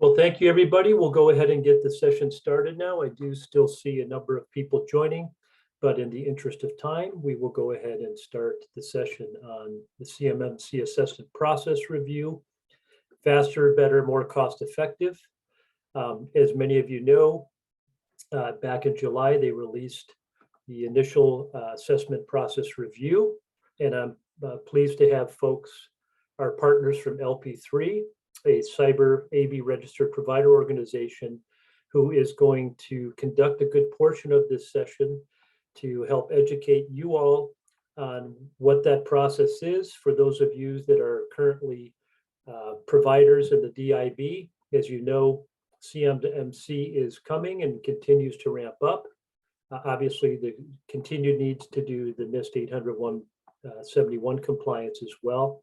Well, thank you, everybody. We'll go ahead and get the session started now. I do still see a number of people joining, but in the interest of time, we will go ahead and start the session on the CMMC Assessment Process Review. Faster, better, more cost-effective. As many of you know, back in July, they released the initial assessment process review, and I'm pleased to have folks, our partners from LP3, a cyber AV registered provider organization, who is going to conduct a good portion of this session to help educate you all on what that process is. For those of you that are currently providers in the DIB, as you know, CMMC is coming and continues to ramp up. Obviously, the continued needs to do the NIST 800-171 compliance as well.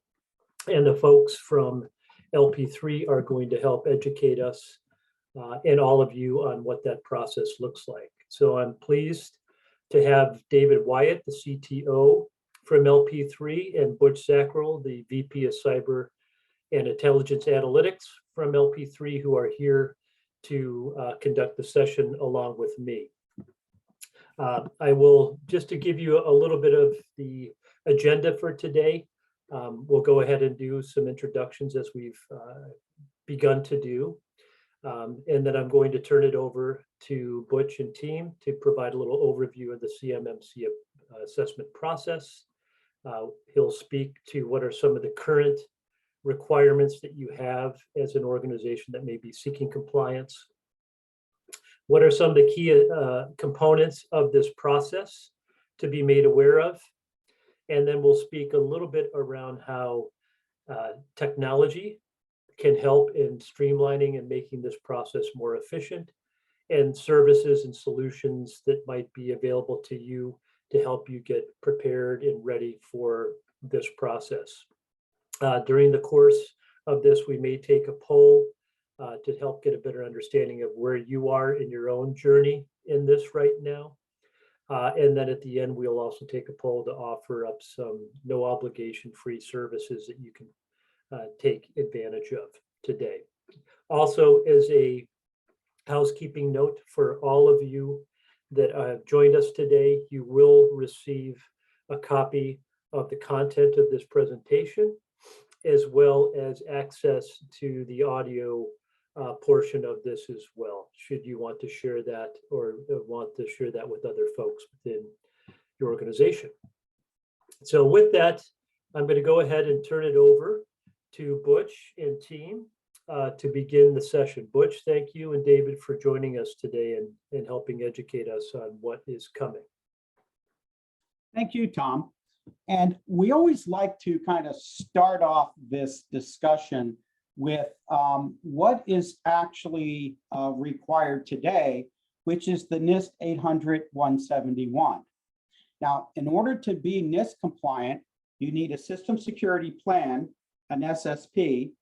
And the folks from LP3 are going to help educate us and all of you on what that process looks like. So I'm pleased to have David Wyatt, the CTO from LP3, and Butch Zackrell, the VP of Cyber and Intelligence Analytics from LP3, who are here to conduct the session along with me. I will, just to give you a little bit of the agenda for today, we'll go ahead and do some introductions as we've begun to do. And then I'm going to turn it over to Butch and team to provide a little overview of the CMMC assessment process. He'll speak to what are some of the current requirements that you have as an organization that may be seeking compliance. What are some of the key components of this process to be made aware of? And then we'll speak a little bit around how technology can help in streamlining and making this process more efficient, and services and solutions that might be available to you to help you get prepared and ready for this process. During the course of this, we may take a poll to help get a better understanding of where you are in your own journey in this right now. And then at the end, we'll also take a poll to offer up some no obligation free services that you can take advantage of today. Also, as a housekeeping note for all of you that have joined us today, you will receive a copy of the content of this presentation, as well as access to the audio portion of this as well, should you want to share that or want to share that with other folks within your organization. So with that, I'm going to go ahead and turn it over to Butch and team to begin the session. Butch, thank you, and David for joining us today and helping educate us on what is coming. Thank you, Tom. And we always like to kind of start off this discussion with what is actually required today, which is the NIST 800-171. Now, in order to be NIST compliant, you need a system security plan, an SSP,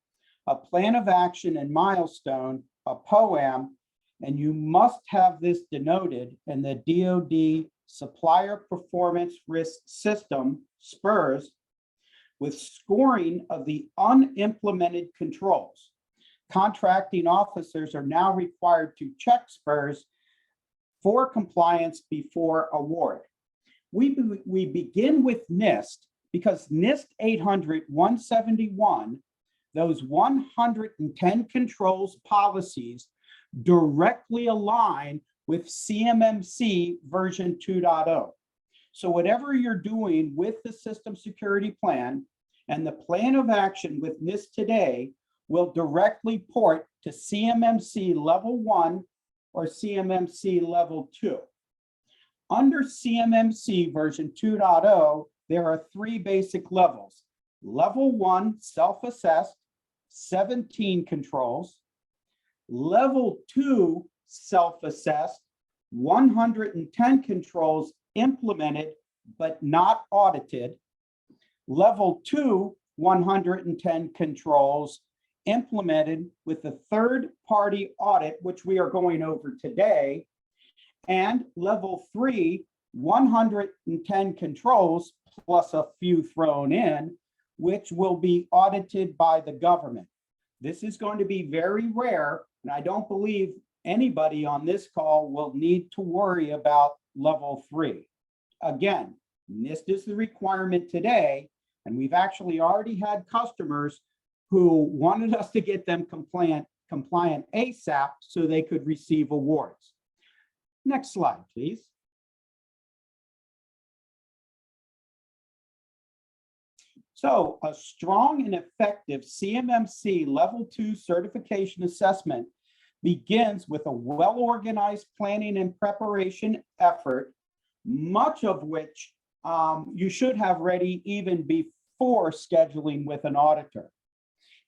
a plan of action and milestone, a POAM, and you must have this denoted in the DoD Supplier Performance Risk System, SPRS, with scoring of the unimplemented controls. Contracting officers are now required to check SPRS for compliance before award. We begin with NIST because NIST 800-171, those 110 controls policies directly align with CMMC version 2.0. So whatever you're doing with the system security plan and the plan of action with NIST today will directly port to CMMC level 1 or CMMC level 2. Under CMMC version 2.0, there are 3 basic levels. Level 1, self-assessed, 17 controls. Level 2, self-assessed, 110 controls implemented but not audited. Level 2, 110 controls implemented with a third-party audit, which we are going over today. And level 3, 110 controls plus a few thrown in, which will be audited by the government. This is going to be very rare, and I don't believe anybody on this call will need to worry about level 3. Again, NIST is the requirement today, and we've actually already had customers who wanted us to get them compliant ASAP so they could receive awards. Next slide, please. So a strong and effective CMMC Level 2 certification assessment begins with a well-organized planning and preparation effort, much of which you should have ready even before scheduling with an auditor.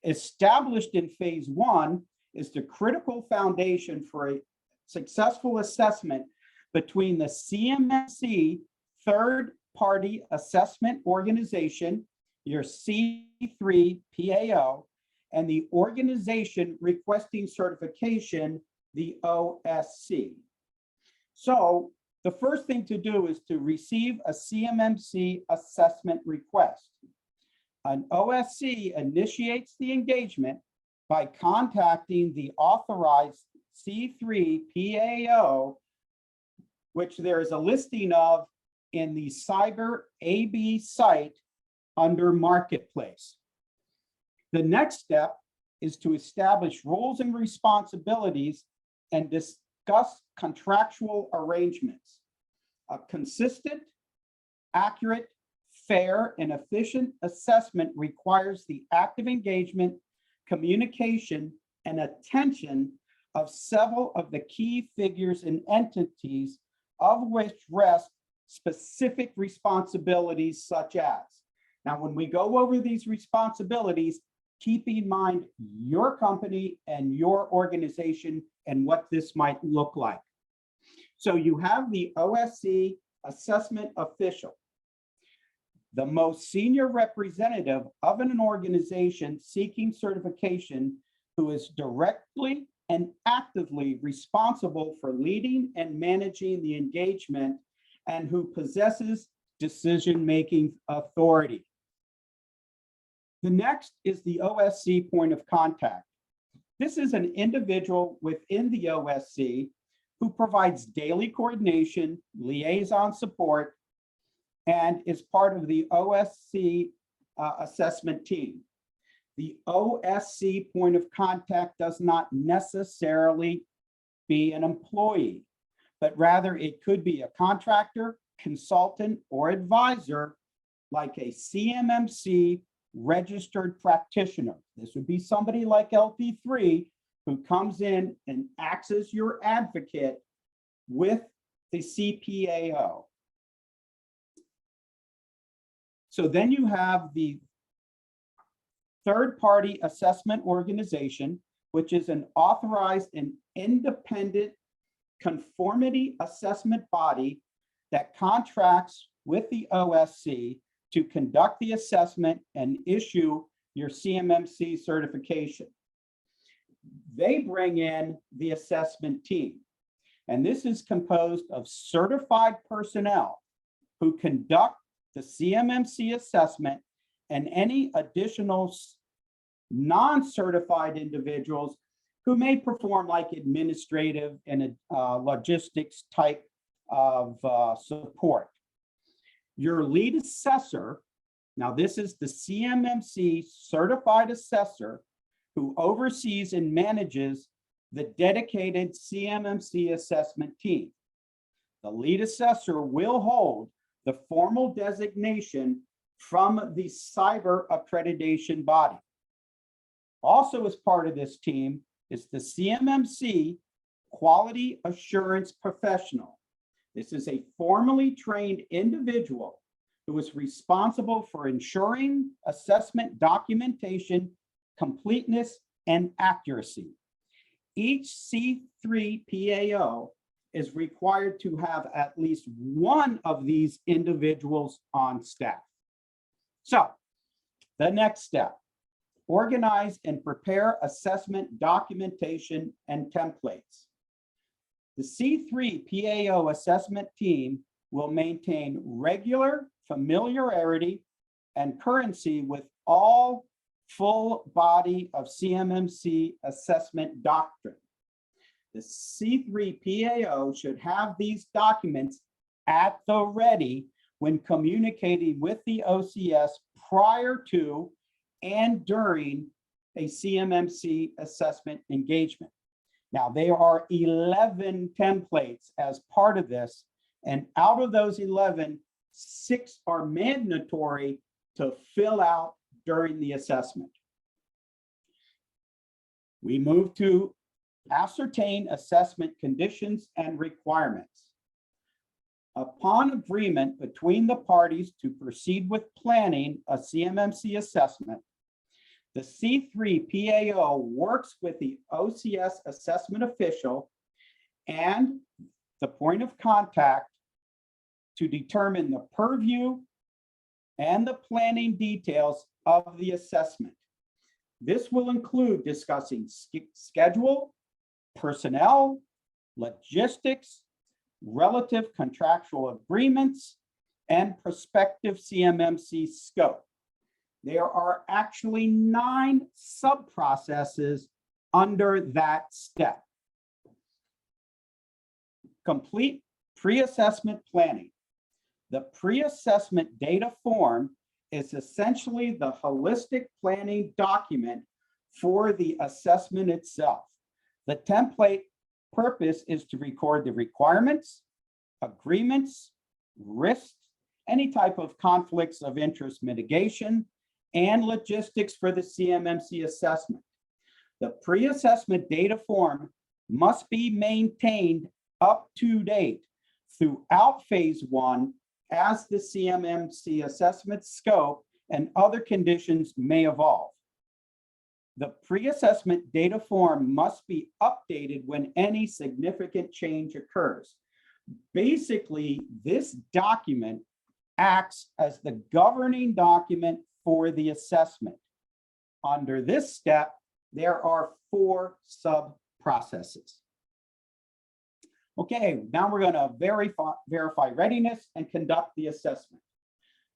Established in phase 1 is the critical foundation for a successful assessment between the CMMC third-party assessment organization, your C3 PAO, and the organization requesting certification, the OSC. So the first thing to do is to receive a CMMC assessment request. An OSC initiates the engagement by contacting the authorized C3 PAO, which there is a listing of in the Cyber AB site under Marketplace. The next step is to establish roles and responsibilities and discuss contractual arrangements. A consistent, accurate, fair, and efficient assessment requires the active engagement, communication, and attention of several of the key figures and entities of which rest specific responsibilities such as. Now, when we go over these responsibilities, keep in mind your company and your organization and what this might look like. So you have the OSC assessment official, the most senior representative of an organization seeking certification, who is directly and actively responsible for leading and managing the engagement and who possesses decision-making authority. The next is the OSC point of contact. This is an individual within the OSC who provides daily coordination, liaison support, and is part of the OSC assessment team. The OSC point of contact does not necessarily be an employee, but rather it could be a contractor, consultant, or advisor, like a CMMC registered practitioner. This would be somebody like LP3 who comes in and acts as your advocate with the CPAO. So then you have the third-party assessment organization, which is an authorized and independent conformity assessment body that contracts with the OSC to conduct the assessment and issue your CMMC certification. They bring in the assessment team, and this is composed of certified personnel who conduct the CMMC assessment and any additional non-certified individuals who may perform like administrative and logistics type of support. Your lead assessor, now this is the CMMC certified assessor who oversees and manages the dedicated CMMC assessment team. The lead assessor will hold the formal designation from the cyber accreditation body. Also as part of this team is the CMMC quality assurance professional. This is a formally trained individual who is responsible for ensuring assessment documentation, completeness, and accuracy. Each C3 PAO is required to have at least one of these individuals on staff. So the next step, organize and prepare assessment documentation and templates. The C3 PAO assessment team will maintain regular familiarity and currency with all full body of CMMC assessment doctrine. The C3PAO should have these documents at the ready when communicating with the OCS prior to and during a CMMC assessment engagement. Now, there are 11 templates as part of this, and out of those 11, 6 are mandatory to fill out during the assessment. We move to ascertain assessment conditions and requirements. Upon agreement between the parties to proceed with planning a CMMC assessment, the C3PAO works with the OCS assessment official and the point of contact to determine the purview and the planning details of the assessment. This will include discussing schedule, personnel, logistics, relative contractual agreements, and prospective CMMC scope. There are actually 9 sub-processes under that step. Complete pre-assessment planning. The pre-assessment data form is essentially the holistic planning document for the assessment itself. The template purpose is to record the requirements, agreements, risks, any type of conflicts of interest mitigation, and logistics for the CMMC assessment. The pre-assessment data form must be maintained up to date throughout phase 1 as the CMMC assessment scope and other conditions may evolve. The pre-assessment data form must be updated when any significant change occurs. Basically, this document acts as the governing document for the assessment. Under this step, there are 4 sub-processes. Okay, now we're going to verify readiness and conduct the assessment.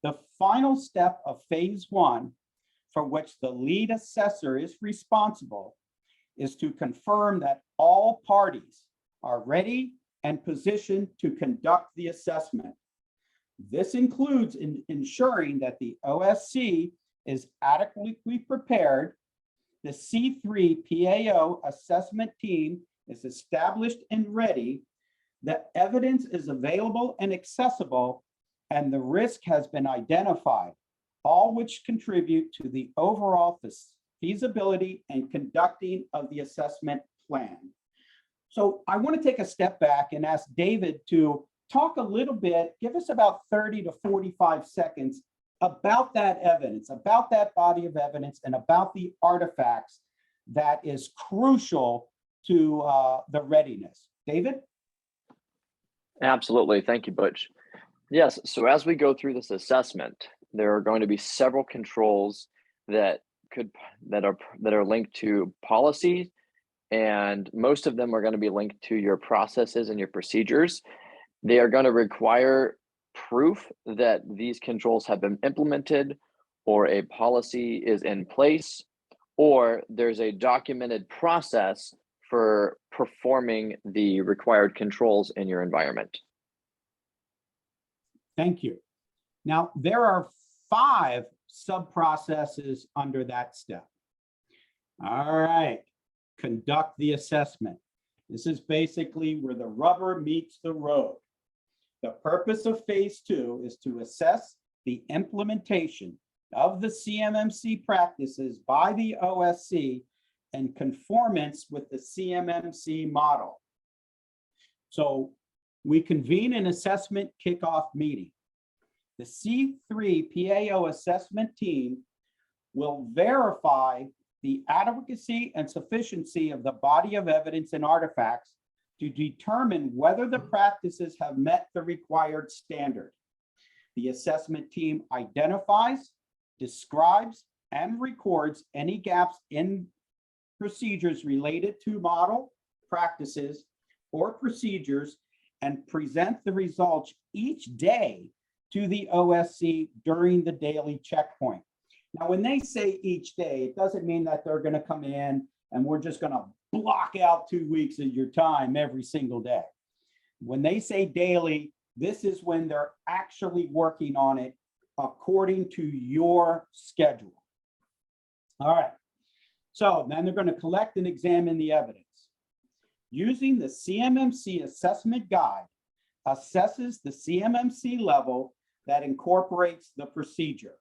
The final step of phase 1, for which the lead assessor is responsible, is to confirm that all parties are ready and positioned to conduct the assessment. This includes ensuring that the OSC is adequately prepared, the C3PAO assessment team is established and ready, the evidence is available and accessible, and the risk has been identified, all which contribute to the overall feasibility and conducting of the assessment plan. So I want to take a step back and ask David to talk a little bit, give us about 30 to 45 seconds about that evidence, about that body of evidence, and about the artifacts that is crucial to the readiness. David? Absolutely. Thank you, Butch. Yes, so as we go through this assessment, there are going to be several controls that are linked to policy, and most of them are going to be linked to your processes and your procedures. They are going to require proof that these controls have been implemented, or a policy is in place, or there's a documented process for performing the required controls in your environment. Thank you. Now, there are 5 sub-processes under that step. All right, conduct the assessment. This is basically where the rubber meets the road. The purpose of phase 2 is to assess the implementation of the CMMC practices by the OSC in conformance with the CMMC model. So we convene an assessment kickoff meeting. The C3PAO assessment team will verify the adequacy and sufficiency of the body of evidence and artifacts to determine whether the practices have met the required standard. The assessment team identifies, describes, and records any gaps in procedures related to model, practices, or procedures, and present the results each day to the OSC during the daily checkpoint. Now, when they say each day, it doesn't mean that they're going to come in and we're just going to block out 2 weeks of your time every single day. When they say daily, this is when they're actually working on it according to your schedule. All right. So then they're going to collect and examine the evidence. Using the CMMC Assessment Guide, assesses the CMMC level that incorporates the procedure.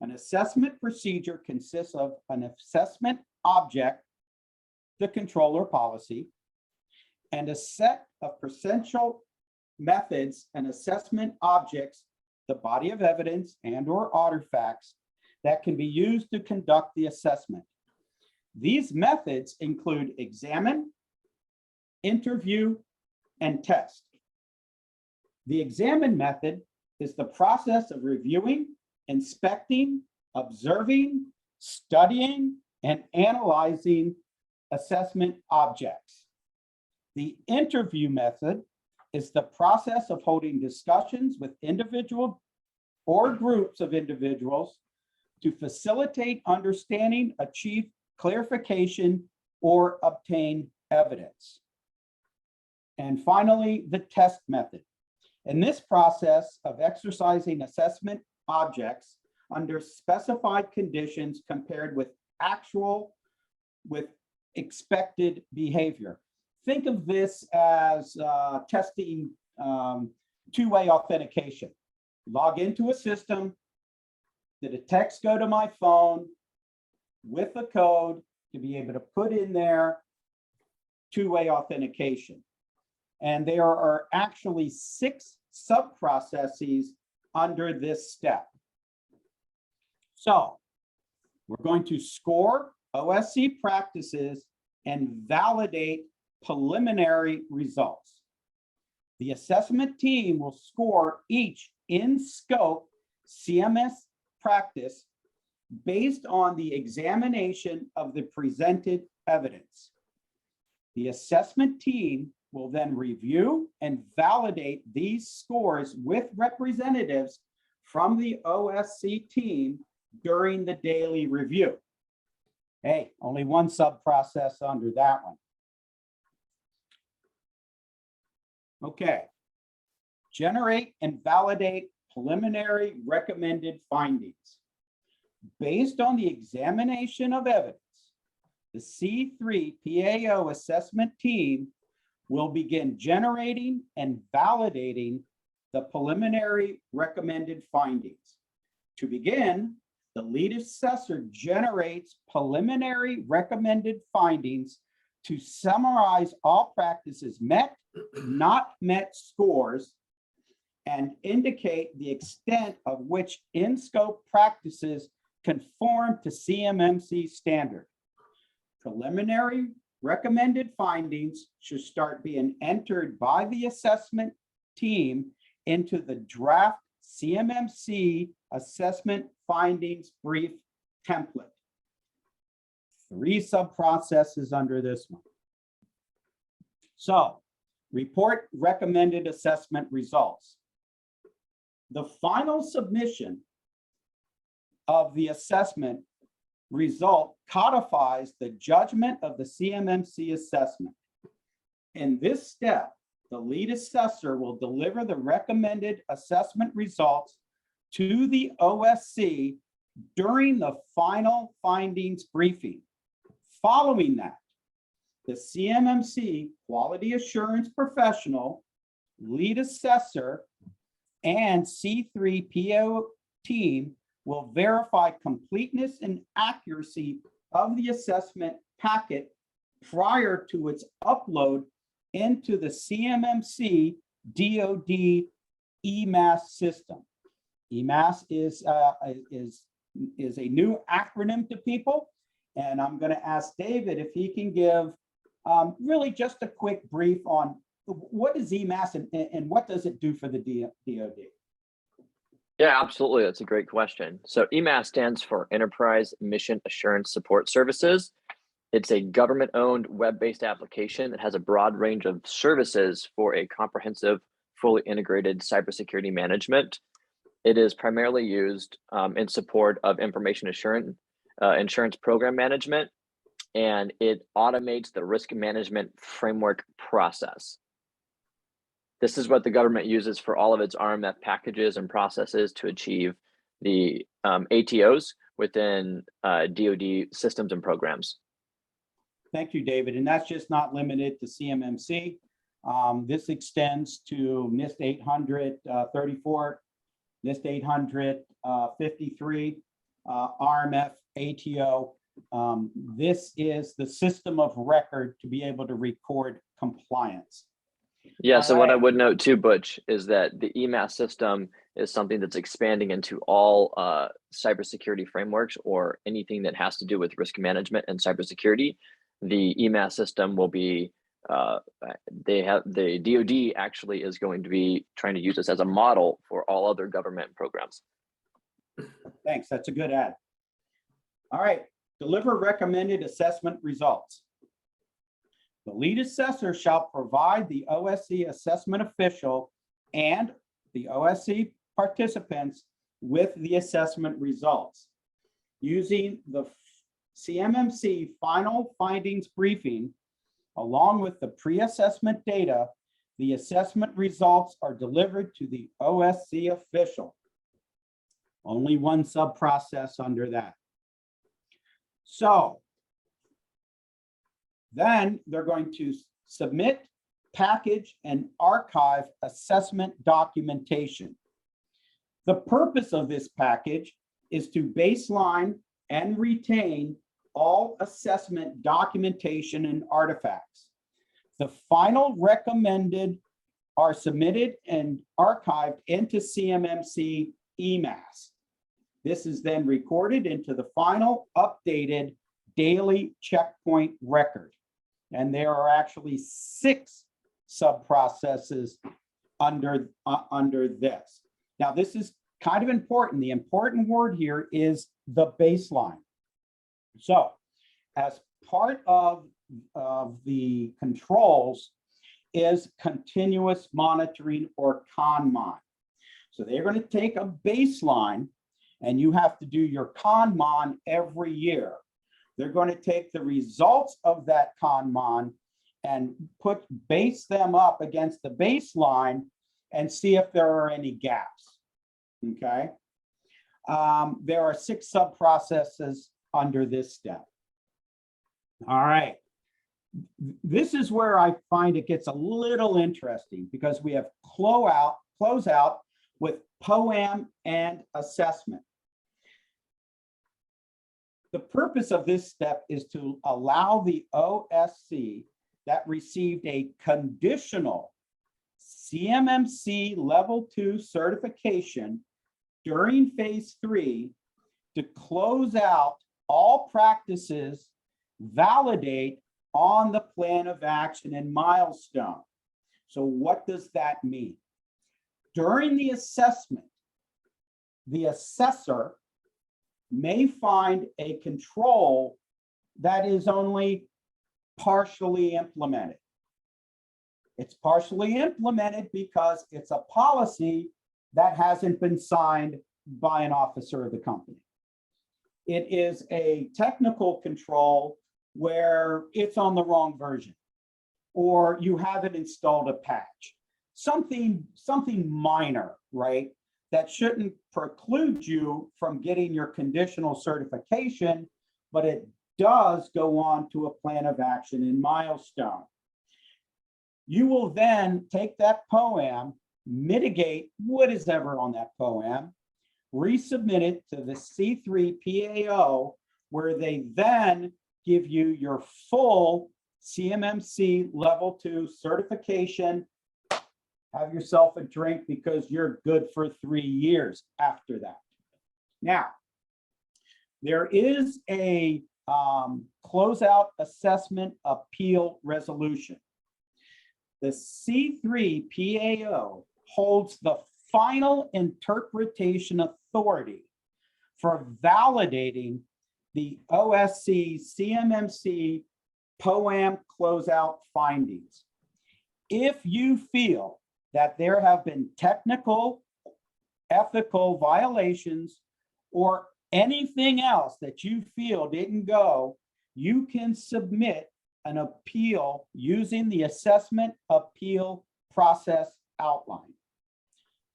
An assessment procedure consists of an assessment object, the controller policy, and a set of potential methods and assessment objects, the body of evidence and/or artifacts that can be used to conduct the assessment. These methods include examine, interview, and test. The examine method is the process of reviewing, inspecting, observing, studying, and analyzing assessment objects. The interview method is the process of holding discussions with individual or groups of individuals to facilitate understanding, achieve clarification, or obtain evidence. And finally, the test method. In this process of exercising assessment objects under specified conditions compared with expected behavior. Think of this as testing two-way authentication. Log into a system, did a text go to my phone with a code to be able to put in there two-way authentication. And there are actually 6 sub-processes under this step. So we're going to score OSC practices and validate preliminary results. The assessment team will score each in-scope CMS practice based on the examination of the presented evidence. The assessment team will then review and validate these scores with representatives from the OSC team during the daily review. Hey, only one sub-process under that one. Okay. Generate and validate preliminary recommended findings. Based on the examination of evidence, the C3 PAO assessment team will begin generating and validating the preliminary recommended findings. To begin, the lead assessor generates preliminary recommended findings to summarize all practices met, not met scores, and indicate the extent of which in-scope practices conform to CMMC standard. Preliminary recommended findings should start being entered by the assessment team into the draft CMMC assessment findings brief template. 3 sub-processes under this one. So, report recommended assessment results. The final submission of the assessment result codifies the judgment of the CMMC assessment. In this step, the lead assessor will deliver the recommended assessment results to the OSC during the final findings briefing. Following that, the CMMC quality assurance professional, lead assessor, and C3 PO team will verify completeness and accuracy of the assessment packet prior to its upload into the CMMC DoD EMAS system. EMAS is a new acronym to people, and I'm going to ask David if he can give really just a quick brief on what is EMAS and what does it do for the DoD? Yeah, absolutely. That's a great question. So EMAS stands for Enterprise Mission Assurance Support Services. It's a government-owned web-based application that has a broad range of services for a comprehensive, fully integrated cybersecurity management. It is primarily used in support of information insurance program management, and it automates the risk management framework process. This is what the government uses for all of its RMF packages and processes to achieve the ATOs within DoD systems and programs. Thank you, David. And that's just not limited to CMMC. This extends to NIST 834, NIST 853, RMF, ATO. This is the system of record to be able to record compliance. Yeah, All so what I right. would note too, Butch, is that the EMAS system is something that's expanding into all cybersecurity frameworks or anything that has to do with risk management and cybersecurity. The EMAS system will be, the DoD actually is going to be trying to use this as a model for all other government programs. Thanks, that's a good add. All right, deliver recommended assessment results. The lead assessor shall provide the OSC assessment official and the OSC participants with the assessment results. Using the CMMC final findings briefing, along with the pre-assessment data, the assessment results are delivered to the OSC official. Only one sub-process under that. So then they're going to submit, package, and archive assessment documentation. The purpose of this package is to baseline and retain all assessment documentation and artifacts. The final recommended are submitted and archived into CMMC EMAS. This is then recorded into the final updated daily checkpoint record. And there are actually 6 sub-processes under this. Now, this is kind of important. The important word here is the baseline. So as part of the controls is continuous monitoring or CONMON. So they're going to take a baseline and you have to do your CONMON every year. They're going to take the results of that CONMON and base them up against the baseline and see if there are any gaps. Okay. There are 6 sub-processes under this step. All right. This is where I find it gets a little interesting because we have closeout with POAM and assessment. The purpose of this step is to allow the OSC that received a conditional CMMC level 2 certification during phase 3 to close out all practices, validate on the plan of action and milestone. So what does that mean? During the assessment, the assessor may find a control that is only partially implemented. It's partially implemented because it's a policy that hasn't been signed by an officer of the company. It is a technical control where it's on the wrong version, or you haven't installed a patch. Something minor, right? That shouldn't preclude you from getting your conditional certification, but it does go on to a plan of action and milestone. You will then take that POAM, mitigate what is ever on that POAM, resubmit it to the C3 PAO, where they then give you your full CMMC level 2 certification. Have yourself a drink because you're good for 3 years after that. Now, there is a closeout assessment appeal resolution. The C3 PAO holds the final interpretation authority for validating the OSC CMMC POAM closeout findings. If you feel that there have been technical ethical violations, or anything else that you feel didn't go, you can submit an appeal using the assessment appeal process outline.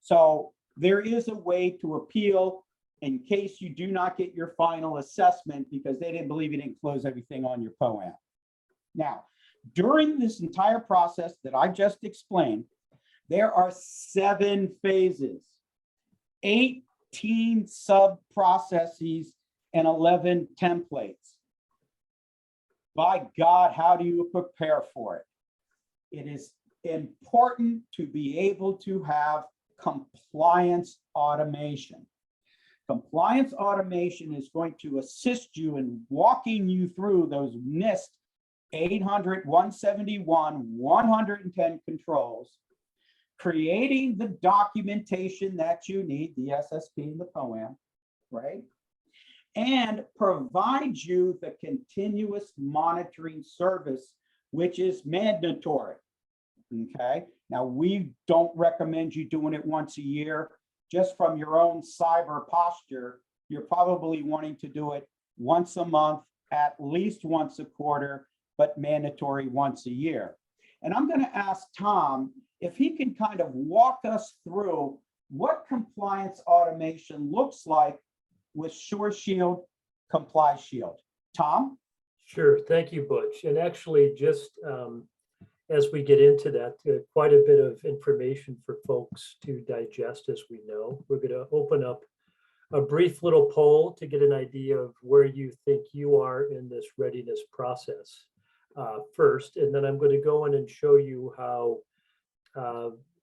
So there is a way to appeal in case you do not get your final assessment because they didn't believe you didn't close everything on your POAM. Now, during this entire process that I just explained, there are 7 phases, 18 sub-processes, and 11 templates. By God, how do you prepare for it? It is important to be able to have compliance automation. Compliance automation is going to assist you in walking you through those NIST 800, 171, 110 controls, creating the documentation that you need, the SSP and the POAM, right? And provide you the continuous monitoring service, which is mandatory, okay? Now, we don't recommend you doing it once a year. Just from your own cyber posture, you're probably wanting to do it once a month, at least once a quarter, but mandatory once a year. And I'm going to ask Tom if he can kind of walk us through what compliance automation looks like with SureShield, ComplyShield. Tom? Sure. Thank you, Butch. And actually, just as we get into that, quite a bit of information for folks to digest, as we know. We're going to open up a brief little poll to get an idea of where you think you are in this readiness process first. And then I'm going to go in and show you how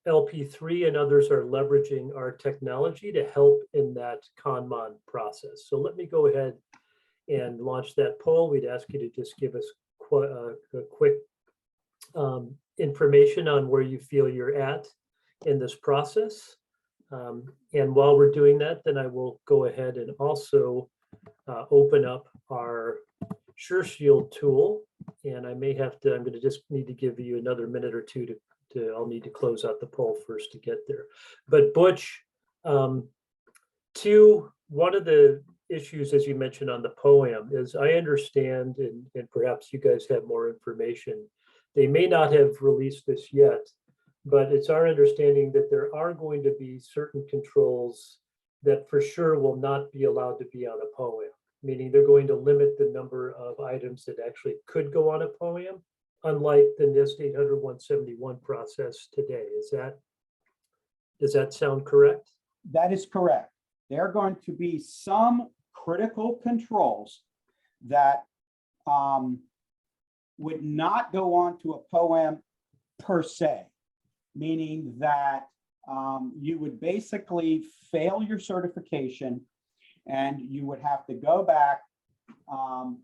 LP3 and others are leveraging our technology to help in that ConMon process. So let me go ahead and launch that poll. We'd ask you to just give us a quick information on where you feel you're at in this process. And while we're doing that, then I will go ahead and also open up our SureShield tool. And I may have to, I'm going to just need to give you another minute or two I'll need to close out the poll first to get there. But Butch, one of the issues, as you mentioned on the POAM, is I understand, and perhaps you guys have more information, they may not have released this yet, but it's our understanding that there are going to be certain controls that for sure will not be allowed to be on a POAM, meaning they're going to limit the number of items that actually could go on a POAM, unlike the NIST 800-171 process today. Does that sound correct? That is correct. There are going to be some critical controls that would not go on to a POAM per se, meaning that you would basically fail your certification and you would have to go back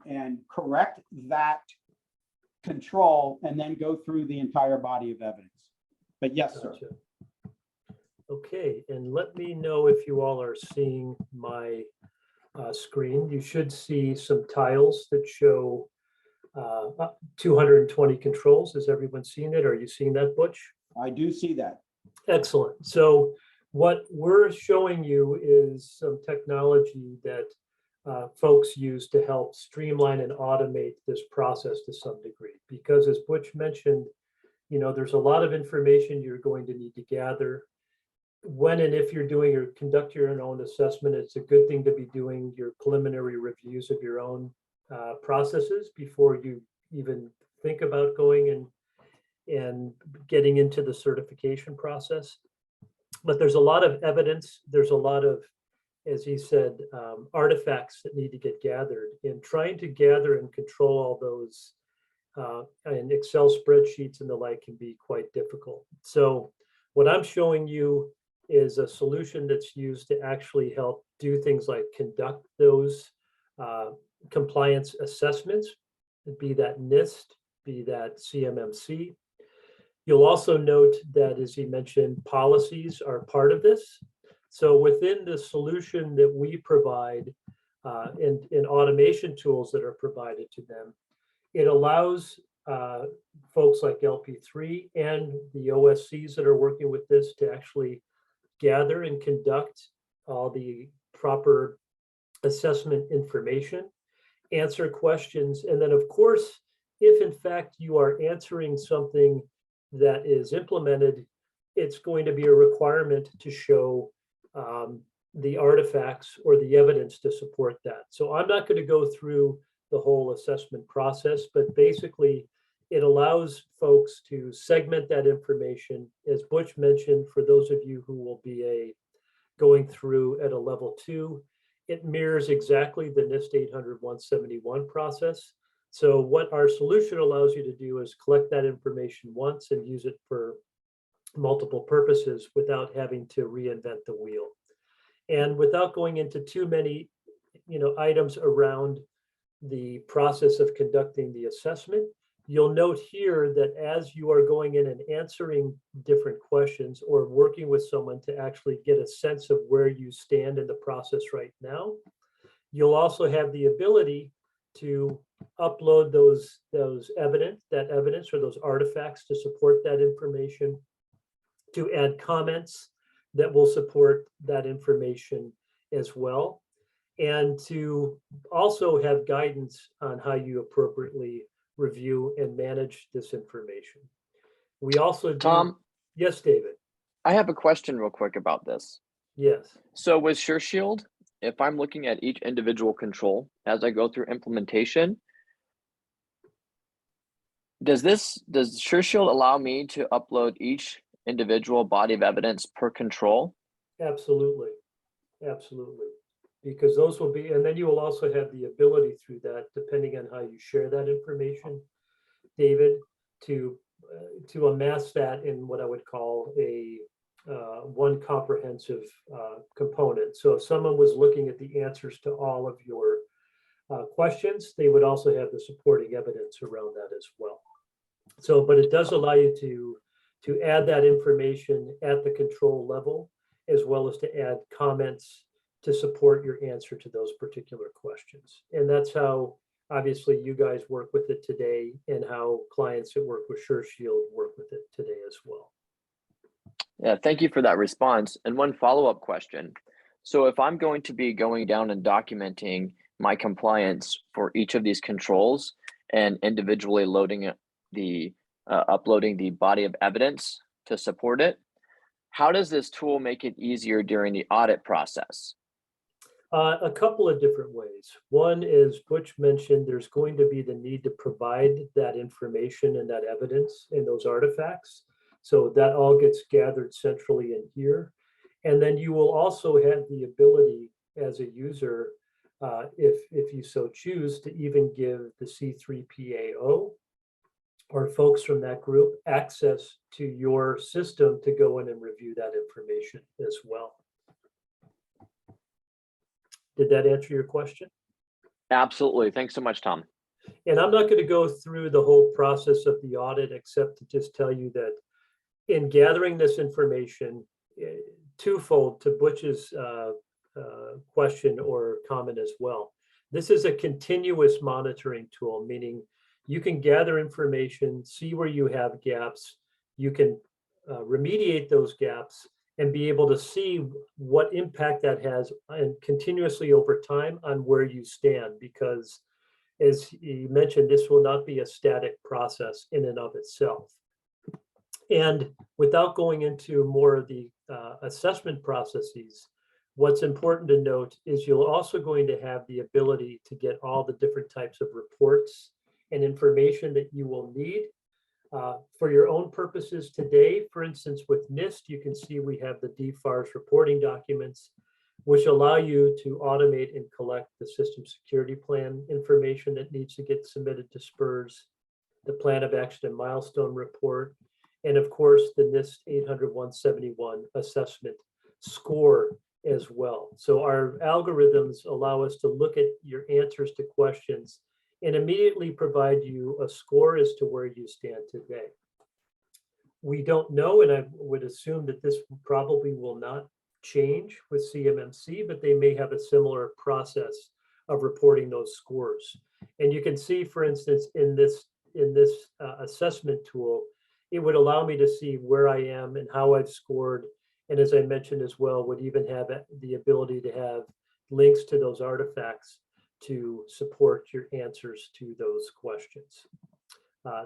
and correct that control and then go through the entire body of evidence. But yes, sir. Gotcha. Okay, and let me know if you all are seeing my screen. You should see some tiles that show 220 controls. Has everyone seen it? Are you seeing that, Butch? I do see that. Excellent. So what we're showing you is some technology that folks use to help streamline and automate this process to some degree. Because as Butch mentioned, there's a lot of information you're going to need to gather. When and if you're doing or conduct your own assessment, it's a good thing to be doing your preliminary reviews of your own processes before you even think about going and getting into the certification process. But there's a lot of evidence. There's a lot of, as he said, artifacts that need to get gathered. And trying to gather and control all those in Excel spreadsheets and the like can be quite difficult. So what I'm showing you is a solution that's used to actually help do things like conduct those compliance assessments, be that NIST, be that CMMC. You'll also note that, as he mentioned, policies are part of this. So within the solution that we provide in automation tools that are provided to them, it allows folks like LP3 and the OSCs that are working with this to actually gather and conduct all the proper assessment information, answer questions, and then of course, if in fact you are answering something that is implemented, it's going to be a requirement to show the artifacts or the evidence to support that. So I'm not going to go through the whole assessment process, but basically it allows folks to segment that information. As Butch mentioned, for those of you who will be going through at a level 2, it mirrors exactly the NIST 800-171 process. So what our solution allows you to do is collect that information once and use it for multiple purposes without having to reinvent the wheel. And without going into too many, items around the process of conducting the assessment, you'll note here that as you are going in and answering different questions or working with someone to actually get a sense of where you stand in the process right now, you'll also have the ability to upload that evidence or those artifacts to support that information, to add comments that will support that information as well, and to also have guidance on how you appropriately review and manage this information. We also do. Tom? Yes, David. I have a question real quick about this. Yes. So with SureShield, if I'm looking at each individual control as I go through implementation, does SureShield allow me to upload each individual body of evidence per control? Absolutely. Absolutely. Because those will be, and then you will also have the ability through that, depending on how you share that information, David, to amass that in what I would call a one comprehensive component. So if someone was looking at the answers to all of your questions, they would also have the supporting evidence around that as well. So, but it does allow you to add that information at the control level, as well as to add comments to support your answer to those particular questions. And that's how obviously you guys work with it today, and how clients that work with SureShield work with it today as well. Yeah, thank you for that response. And one follow-up question. So if I'm going to be going down and documenting my compliance for each of these controls and individually loading uploading the body of evidence to support it, how does this tool make it easier during the audit process? A couple of different ways. One is, Butch mentioned, there's going to be the need to provide that information and that evidence and those artifacts. So that all gets gathered centrally in here. And then you will also have the ability as a user, if you so choose, to even give the C3PAO or folks from that group access to your system to go in and review that information as well. Did that answer your question? Absolutely. Thanks so much, Tom. And I'm not going to go through the whole process of the audit, except to just tell you that in gathering this information, twofold to Butch's question or comment as well. This is a continuous monitoring tool, meaning you can gather information, see where you have gaps, you can remediate those gaps, and be able to see what impact that has and continuously over time on where you stand. Because as you mentioned, this will not be a static process in and of itself. And without going into more of the assessment processes, what's important to note is you're also going to have the ability to get all the different types of reports and information that you will need for your own purposes today. For instance, with NIST, you can see we have the DFARS reporting documents, which allow you to automate and collect the system security plan information that needs to get submitted to SPRS, the plan of action and milestone report, and of course, the NIST 800-171 assessment score as well. So our algorithms allow us to look at your answers to questions and immediately provide you a score as to where you stand today. We don't know, and I would assume that this probably will not change with CMMC, but they may have a similar process of reporting those scores. And you can see, for instance, in this assessment tool, it would allow me to see where I am and how I've scored And as I mentioned as well, would even have the ability to have links to those artifacts to support your answers to those questions.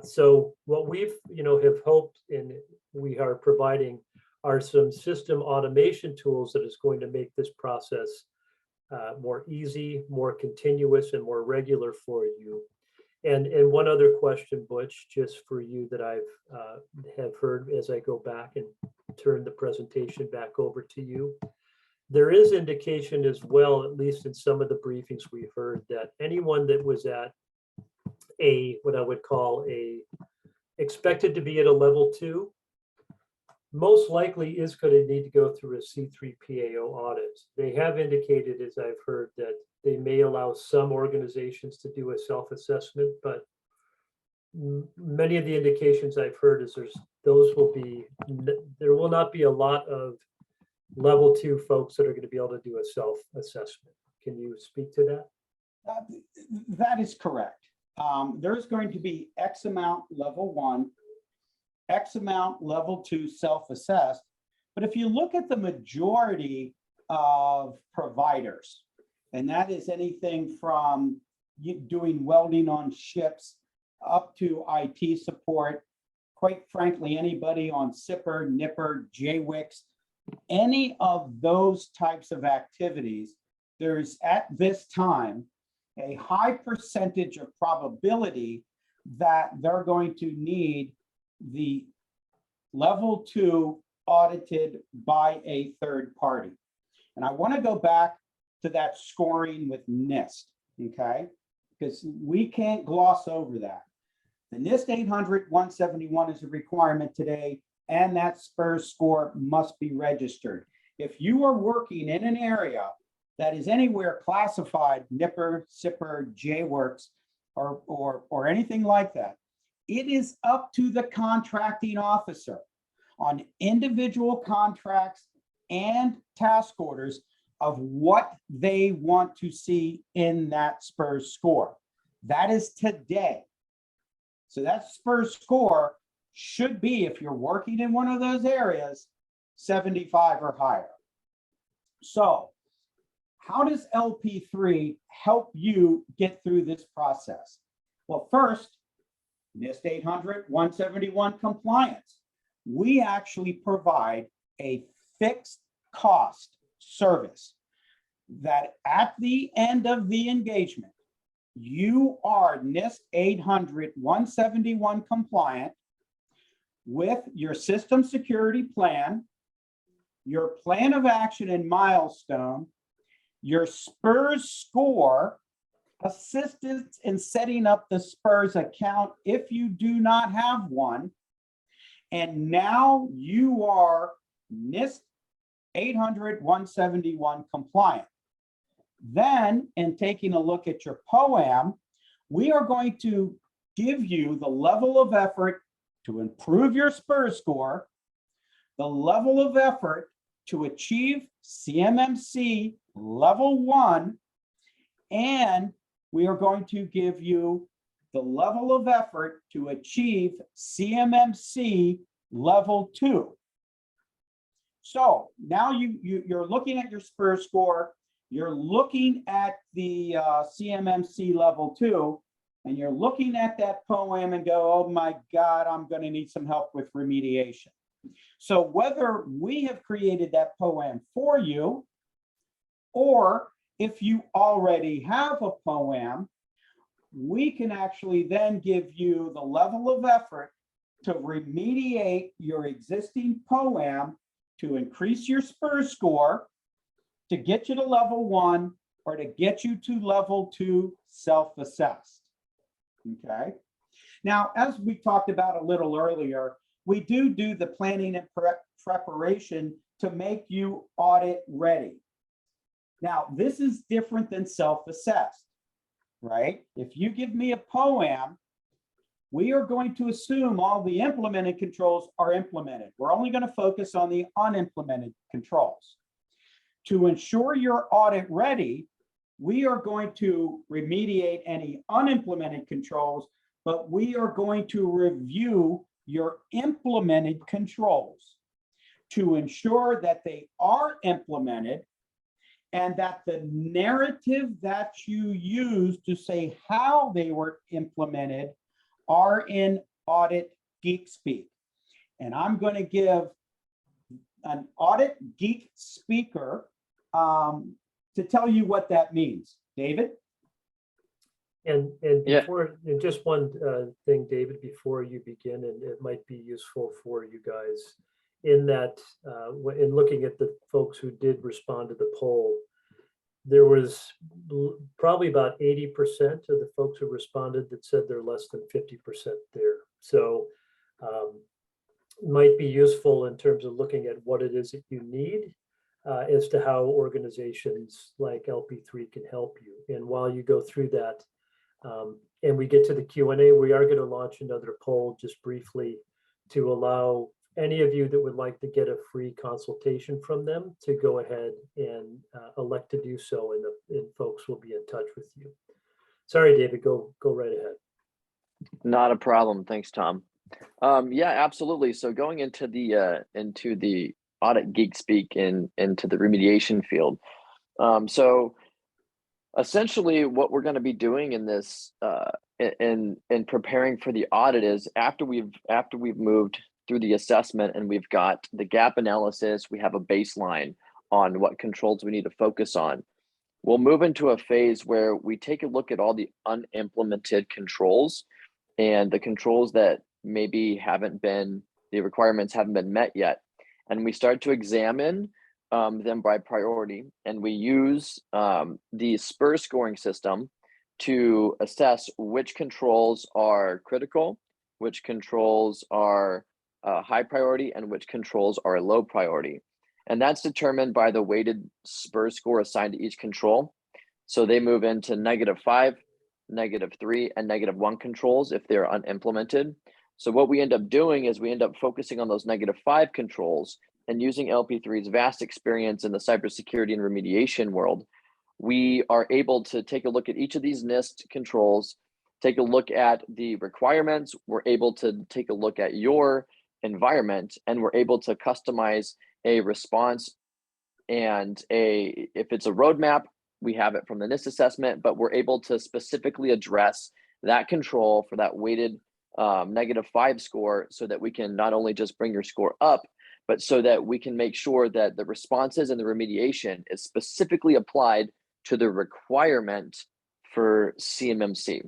So what we've, have hoped and we are providing are some system automation tools that is going to make this process more easy, more continuous, and more regular for you. And one other question, Butch, just for you that I've have heard as I go back and turn the presentation back over to you. There is indication as well, at least in some of the briefings we've heard, that anyone that was at what I would call expected to be at a level 2, most likely is going to need to go through a C3PAO audit. They have indicated, as I've heard, that they may allow some organizations to do a self-assessment, but many of the indications I've heard is there will not be a lot of level 2 folks that are going to be able to do a self-assessment. Can you speak to that? That is correct. There's going to be X amount level 1, X amount level 2 self-assessed. But if you look at the majority of providers, and that is anything from doing welding on ships up to IT support, quite frankly, anybody on SIPR, NIPR, JWICS, any of those types of activities, there's at this time a high percentage of probability that they're going to need the level 2 audited by a third party. And I want to go back to that scoring with NIST, okay? Because we can't gloss over that. The NIST 800-171 is a requirement today, and that SPURS score must be registered. If you are working in an area that is anywhere classified NIPR, SIPR, JWorks, or anything like that, it is up to the contracting officer on individual contracts and task orders of what they want to see in that SPURS score. That is today. So that SPURS score should be, if you're working in one of those areas, 75 or higher. So how does LP3 help you get through this process? Well, first, NIST 800-171 compliance. We actually provide a fixed cost service that at the end of the engagement, you are NIST 800-171 compliant with your system security plan, your plan of action and milestone, your SPURS score, assistance in setting up the SPURS account if you do not have one, and now you are NIST 800-171 compliant. Then, in taking a look at your POAM, we are going to give you the level of effort to improve your SPURS score, the level of effort to achieve CMMC level 1, and we are going to give you the level of effort to achieve CMMC level 2. So now you're looking at your SPURS score, you're looking at the CMMC level 2, and you're looking at that POAM and go, oh my God, I'm going to need some help with remediation. So whether we have created that POAM for you, or if you already have a POAM, we can actually then give you the level of effort to remediate your existing POAM to increase your SPURS score, to get you to level 1, or to get you to level 2 self-assessed. Okay. Now, as we talked about a little earlier, we do the planning and preparation to make you audit ready. Now, this is different than self-assessed, right? If you give me a POAM, we are going to assume all the implemented controls are implemented. We're only going to focus on the unimplemented controls. To ensure you're audit ready, we are going to remediate any unimplemented controls, but we are going to review your implemented controls to ensure that they are implemented and that the narrative that you use to say how they were implemented are in audit geek speak. And I'm going to give an audit geek speaker to tell you what that means. David? Yeah. Before, and just one thing, David, before you begin, and it might be useful for you guys in that, in looking at the folks who did respond to the poll, there was probably about 80% of the folks who responded that said they're less than 50% there. So it might be useful in terms of looking at what it is that you need as to how organizations like LP3 can help you. And while you go through that, and we get to the Q&A, we are going to launch another poll just briefly to allow any of you that would like to get a free consultation from them to go ahead and elect to do so, and folks will be in touch with you. Sorry, David, go right ahead. Not a problem. Thanks, Tom. Yeah, absolutely. So going into the audit geek speak into the remediation field. So essentially what we're going to be doing in this in preparing for the audit is after we've moved through the assessment and we've got the gap analysis, we have a baseline on what controls we need to focus on. We'll move into a phase where we take a look at all the unimplemented controls and the controls that maybe the requirements haven't been met yet. And we start to examine them by priority. And we use the SPUR scoring system to assess which controls are critical, which controls are high priority, and which controls are low priority. And that's determined by the weighted SPUR score assigned to each control. So they move into -5, -3, and -1 controls if they're unimplemented. So what we end up doing is we end up focusing on those -5 controls, and using LP3's vast experience in the cybersecurity and remediation world, we are able to take a look at each of these NIST controls, take a look at the requirements, we're able to take a look at your environment, and we're able to customize a response. And if it's a roadmap, we have it from the NIST assessment, but we're able to specifically address that control for that weighted -5 score, so that we can not only just bring your score up, but so that we can make sure that the responses and the remediation is specifically applied to the requirement for CMMC.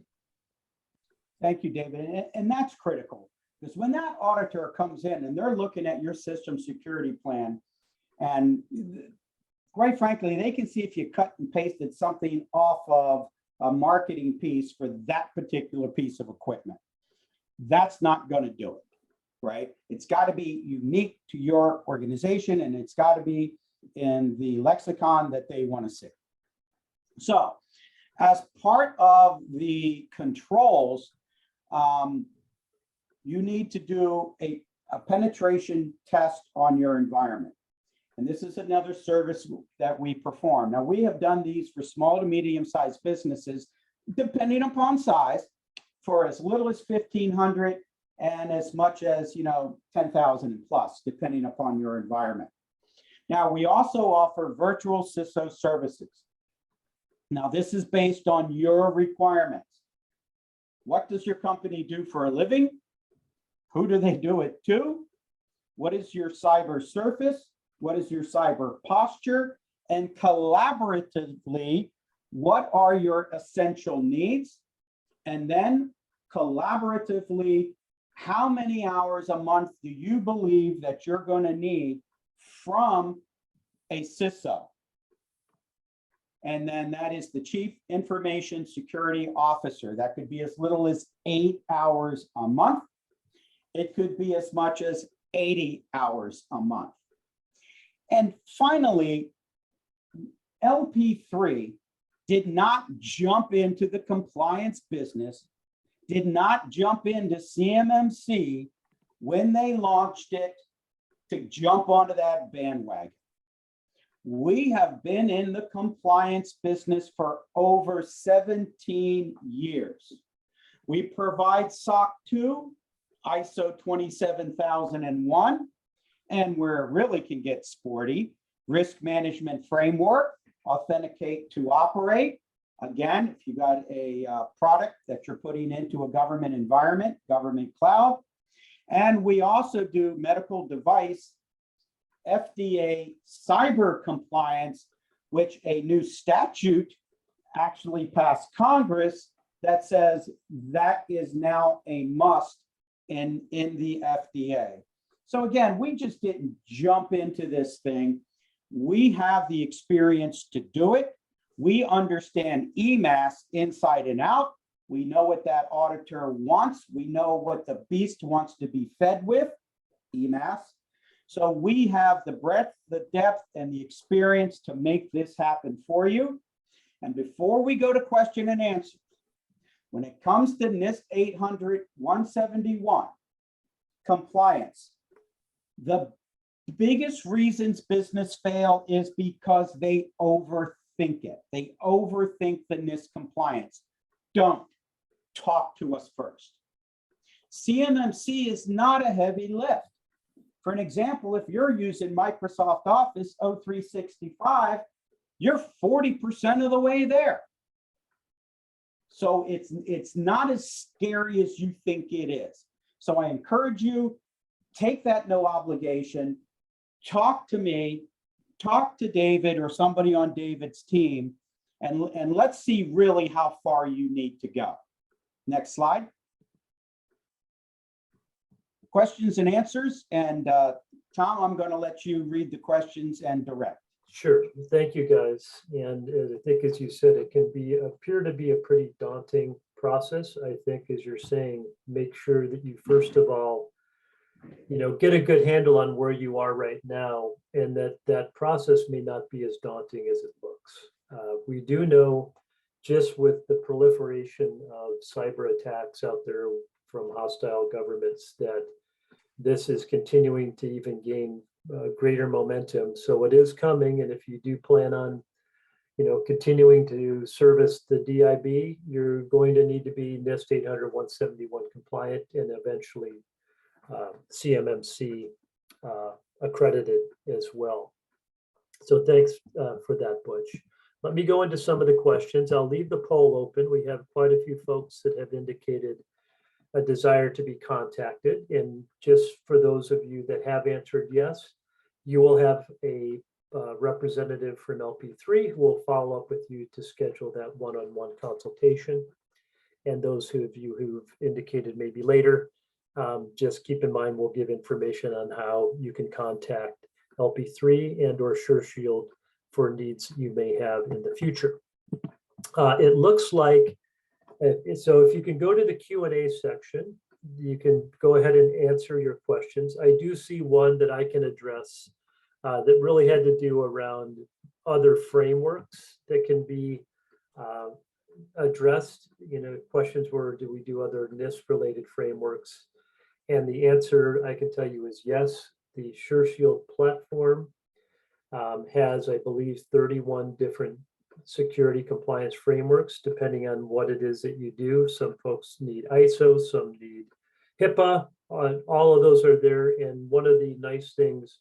Thank you, David. And that's critical, because when that auditor comes in and they're looking at your system security plan, and quite frankly, they can see if you cut and pasted something off of a marketing piece for that particular piece of equipment. That's not going to do it, right? It's got to be unique to your organization, and it's got to be in the lexicon that they want to see. So as part of the controls, you need to do a penetration test on your environment. And this is another service that we perform. Now, we have done these for small to medium-sized businesses, depending upon size, for as little as 1,500 and as much as 10,000 plus, depending upon your environment. Now, we also offer virtual CISO services. Now, this is based on your requirements. What does your company do for a living? Who do they do it to? What is your cyber surface? What is your cyber posture? And collaboratively, what are your essential needs? And then collaboratively, how many hours a month do you believe that you're going to need from a CISO? And then that is the Chief Information Security Officer. That could be as little as 8 hours a month. It could be as much as 80 hours a month. And finally, LP3 did not jump into the compliance business, did not jump into CMMC when they launched it to jump onto that bandwagon. We have been in the compliance business for over 17 years. We provide SOC 2, ISO 27001, And where it really can get sporty, risk management framework, authenticate to operate. Again, if you got a product that you're putting into a government environment, government cloud. And we also do medical device, FDA cyber compliance, which a new statute actually passed Congress that says that is now a must in the FDA. So again, we just didn't jump into this thing. We have the experience to do it. We understand EMAS inside and out. We know what that auditor wants. We know what the beast wants to be fed with, EMAS. So we have the breadth, the depth, and the experience to make this happen for you. And before we go to question and answer, when it comes to NIST 800-171 compliance, the biggest reasons business fail is because they overthink it. They overthink the NIST compliance. Don't talk to us first. CMMC is not a heavy lift. For an example, if you're using Microsoft Office 0365, you're 40% of the way there. So it's not as scary as you think it is. So I encourage you, take that no obligation, talk to me, talk to David or somebody on David's team, and let's see really how far you need to go. Next slide. Questions and answers. And Tom, I'm going to let you read the questions and direct. Sure. Thank you, guys. And I think, as you said, it can appear to be a pretty daunting process. I think, as you're saying, make sure that you first of all, get a good handle on where you are right now, and that process may not be as daunting as it looks. We do know, just with the proliferation of cyber attacks out there from hostile governments, that this is continuing to even gain greater momentum. So it is coming, and if you do plan on, continuing to service the DIB, you're going to need to be NIST 800-171 compliant and eventually CMMC accredited as well. So thanks for that, Butch. Let me go into some of the questions. I'll leave the poll open. We have quite a few folks that have indicated a desire to be contacted. And just for those of you that have answered yes, you will have a representative from LP3 who will follow up with you to schedule that one-on-one consultation. And those of you who've indicated maybe later, just keep in mind, we'll give information on how you can contact LP3 and or SureShield for needs you may have in the future. It looks like, so if you can go to the Q&A section, you can go ahead and answer your questions. I do see one that I can address that really had to do around other frameworks that can be addressed. Questions were, do we do other NIST related frameworks? And the answer I can tell you is yes. The SureShield platform has, I believe, 31 different security compliance frameworks, depending on what it is that you do. Some folks need ISO, some need HIPAA. All of those are there. And one of the nice things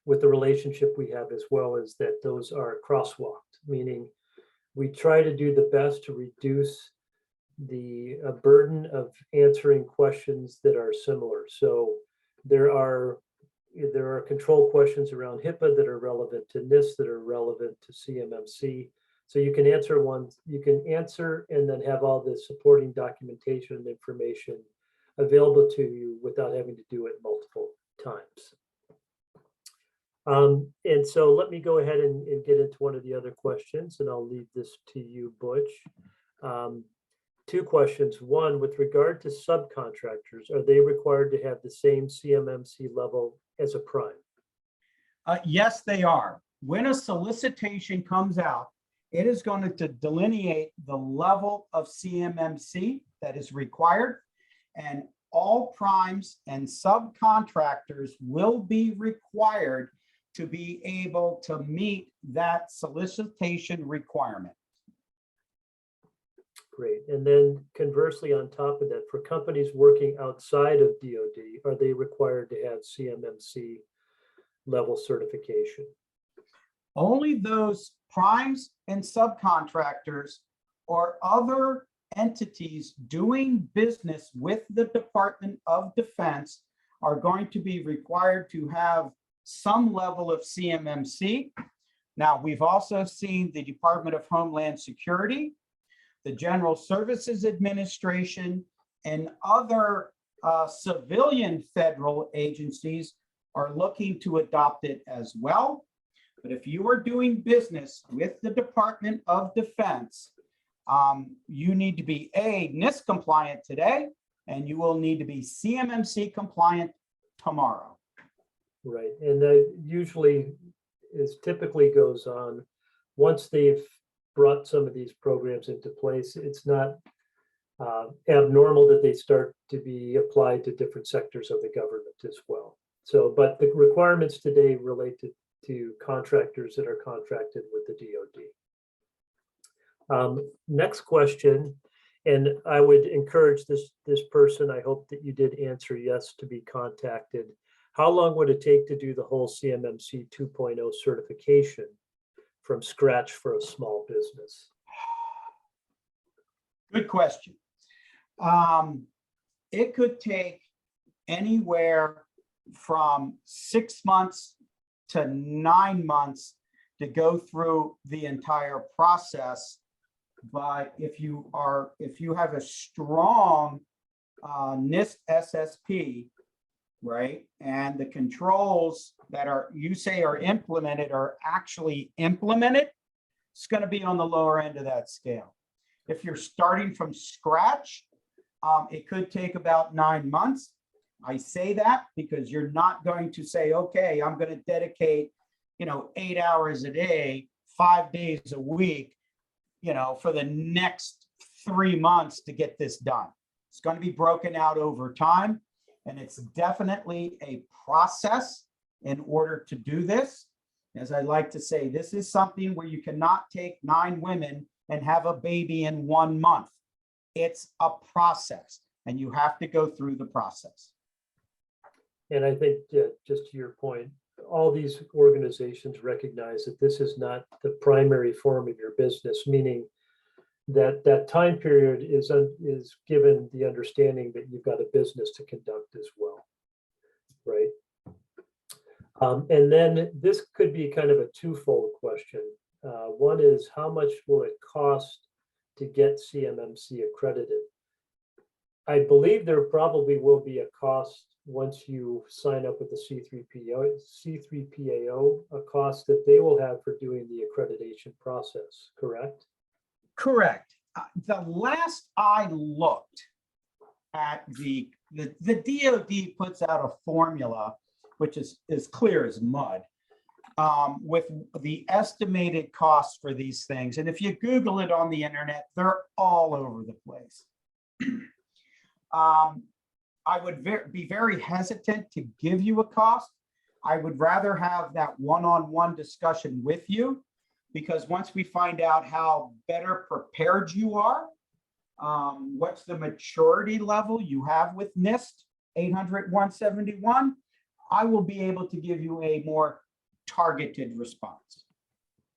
with the relationship we have as well is that those are crosswalked, meaning we try to do the best to reduce the burden of answering questions that are similar. So there are control questions around HIPAA that are relevant to NIST, that are relevant to CMMC. So you can answer one, you can answer and then have all the supporting documentation and information available to you without having to do it multiple times. And so let me go ahead and get into one of the other questions, and I'll leave this to you, Butch. Two questions. One, with regard to subcontractors, are they required to have the same CMMC level as a prime? Yes, they are. When a solicitation comes out, it is going to delineate the level of CMMC that is required, and all primes and subcontractors will be required to be able to meet that solicitation requirement. Great. And then conversely, on top of that, for companies working outside of DoD, are they required to have CMMC level certification? Only those primes and subcontractors or other entities doing business with the Department of Defense are going to be required to have some level of CMMC. Now, we've also seen the Department of Homeland Security, the General Services Administration, and other civilian federal agencies are looking to adopt it as well. But if you are doing business with the Department of Defense, you need to be NIST compliant today, and you will need to be CMMC compliant tomorrow. Right. And that usually typically goes on once they've brought some of these programs into place. It's not abnormal that they start to be applied to different sectors of the government as well. So, but the requirements today relate to contractors that are contracted with the DoD. Next question, and I would encourage this person, I hope that you did answer yes, to be contacted. How long would it take to do the whole CMMC 2.0 certification from scratch for a small business? Good question. It could take anywhere from 6 months to 9 months to go through the entire process. But if you have a strong NIST SSP, right, and the controls that you say are implemented are actually implemented, it's going to be on the lower end of that scale. If you're starting from scratch, it could take about 9 months. I say that because you're not going to say, okay, I'm going to dedicate, 8 hours a day, 5 days a week, for the next 3 months to get this done. It's going to be broken out over time, and it's definitely a process in order to do this. As I like to say, this is something where you cannot take 9 women and have a baby in 1 month. It's a process, and you have to go through the process. And I think, just to your point, all these organizations recognize that this is not the primary form of your business, meaning that that time period is given the understanding that you've got a business to conduct as well, right? And then this could be kind of a twofold question. One is, how much will it cost to get CMMC accredited? I believe there probably will be a cost once you sign up with the C3PAO, a cost that they will have for doing the accreditation process, correct? Correct. The last I looked at the DoD puts out a formula, which is clear as mud, with the estimated costs for these things. And if you Google it on the internet, they're all over the place. I would be very hesitant to give you a cost. I would rather have that one-on-one discussion with you, because once we find out how better prepared you are, what's the maturity level you have with NIST 800-171, I will be able to give you a more targeted response.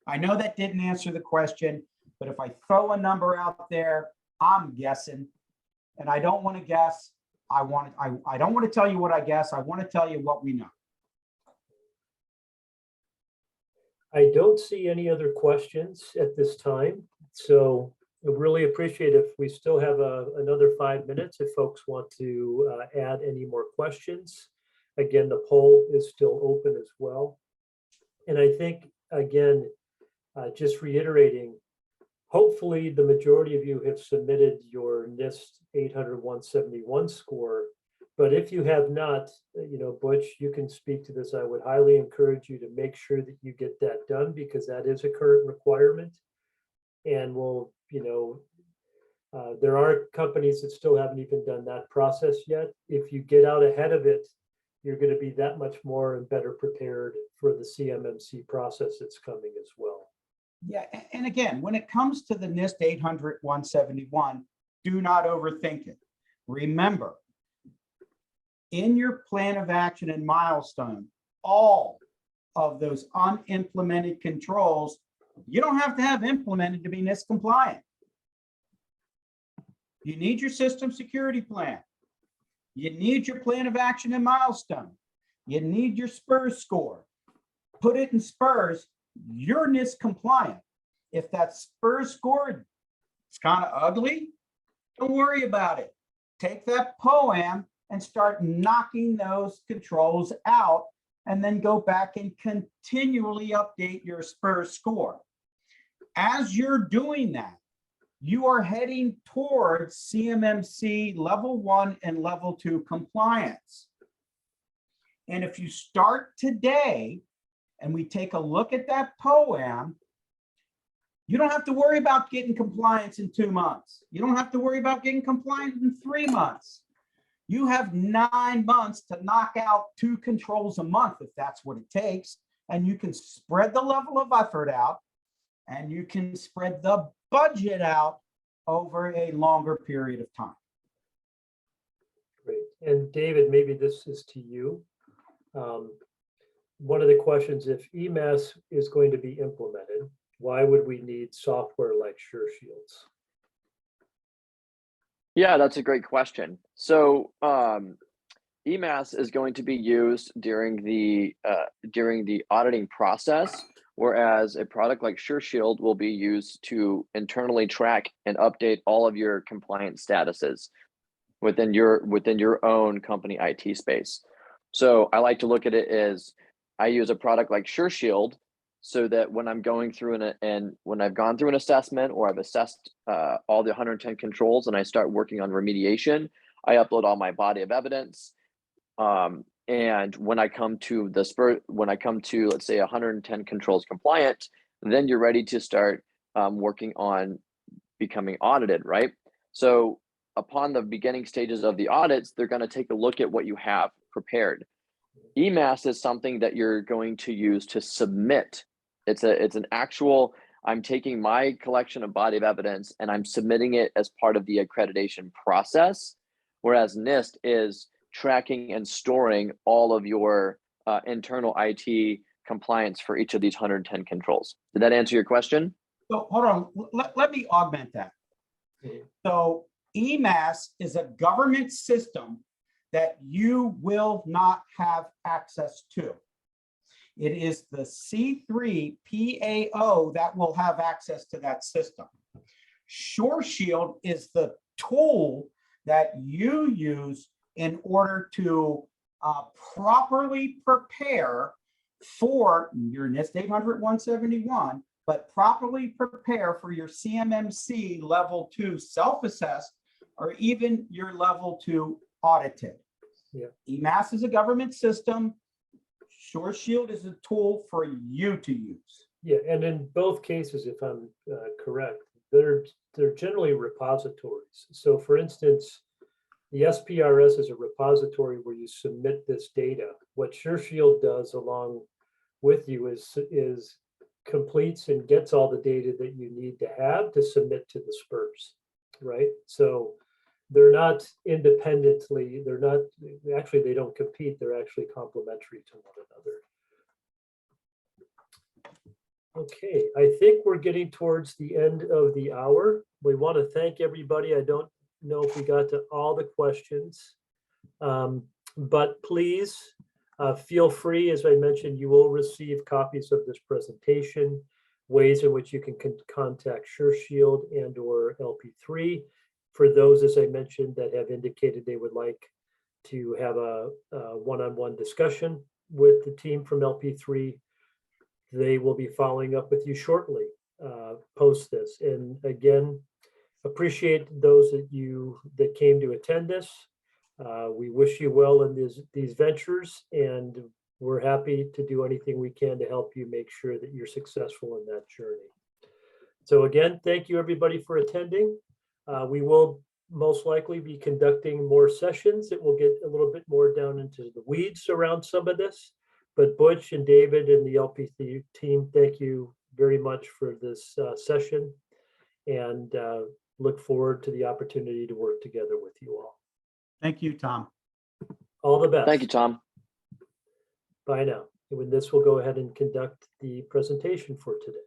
I know that didn't answer the question, but if I throw a number out there, I'm guessing, and I don't want to guess. I don't want to tell you what I guess. I want to tell you what we know. I don't see any other questions at this time. So I really appreciate if we still have another 5 minutes if folks want to add any more questions. Again, the poll is still open as well. And I think, again, just reiterating, hopefully the majority of you have submitted your NIST 800-171 score. But if you have not, Butch, you can speak to this. I would highly encourage you to make sure that you get that done, because that is a current requirement. And there are companies that still haven't even done that process yet. If you get out ahead of it, you're going to be that much more and better prepared for the CMMC process that's coming as well. Yeah, and again, when it comes to the NIST 800-171, do not overthink it. Remember, in your plan of action and milestone, all of those unimplemented controls, you don't have to have implemented to be NIST compliant. You need your system security plan. You need your plan of action and milestone. You need your SPURS score. Put it in SPURS, you're NIST compliant. If that SPURS score is kind of ugly, don't worry about it. Take that POAM and start knocking those controls out, and then go back and continually update your SPURS score. As you're doing that, you are heading towards CMMC level 1 and level 2 compliance. And if you start today and we take a look at that POAM, you don't have to worry about getting compliance in 2 months. You don't have to worry about getting compliance in 3 months. You have 9 months to knock out 2 controls a month if that's what it takes. And you can spread the level of effort out, and you can spread the budget out over a longer period of time. Great. And David, maybe this is to you. One of the questions, if EMAS is going to be implemented, why would we need software like SureShields? Yeah, that's a great question. So EMAS is going to be used during the auditing process, whereas a product like SureShield will be used to internally track and update all of your compliance statuses within your own company IT space. So I like to look at it as I use a product like SureShield so that when I'm going through when I've gone through an assessment, or I've assessed all the 110 controls and I start working on remediation, I upload all my body of evidence. And when I come to let's say 110 controls compliant, then you're ready to start working on becoming audited, right? So upon the beginning stages of the audits, they're going to take a look at what you have prepared. EMAS is something that you're going to use to submit. It's an actual, I'm taking my collection of body of evidence and I'm submitting it as part of the accreditation process, whereas NIST is tracking and storing all of your internal IT compliance for each of these 110 controls. Did that answer your question? So hold on, let me augment that. So EMAS is a government system that you will not have access to. It is the C3 PAO that will have access to that system. SureShield is the tool that you use in order to properly prepare for your NIST 800-171, but properly prepare for your CMMC level 2 self-assessed, or even your level 2 audited. Yeah. EMAS is a government system. SureShield is a tool for you to use. Yeah, and in both cases, if I'm correct, they're generally repositories. So for instance, the SPRS is a repository where you submit this data. What SureShield does along with you is completes and gets all the data that you need to have to submit to the SPURS, right? So they're not independently, they don't compete, they're actually complementary to one another. Okay, I think we're getting towards the end of the hour. We want to thank everybody. I don't know if we got to all the questions, but please feel free. As I mentioned, you will receive copies of this presentation, ways in which you can contact SureShield and or LP3. For those, as I mentioned, that have indicated they would like to have a one-on-one discussion with the team from LP3, they will be following up with you shortly, post this. And again, appreciate those that came to attend this. We wish you well in these ventures, and we're happy to do anything we can to help you make sure that you're successful in that journey. So again, thank you everybody for attending. We will most likely be conducting more sessions. It will get a little bit more down into the weeds around some of this, but Butch and David and the LP3 team, thank you very much for this session, and look forward to the opportunity to work together with you all. Thank you, Tom. All the best. Thank you, Tom. Bye now. And with this, we'll go ahead and conduct the presentation for today.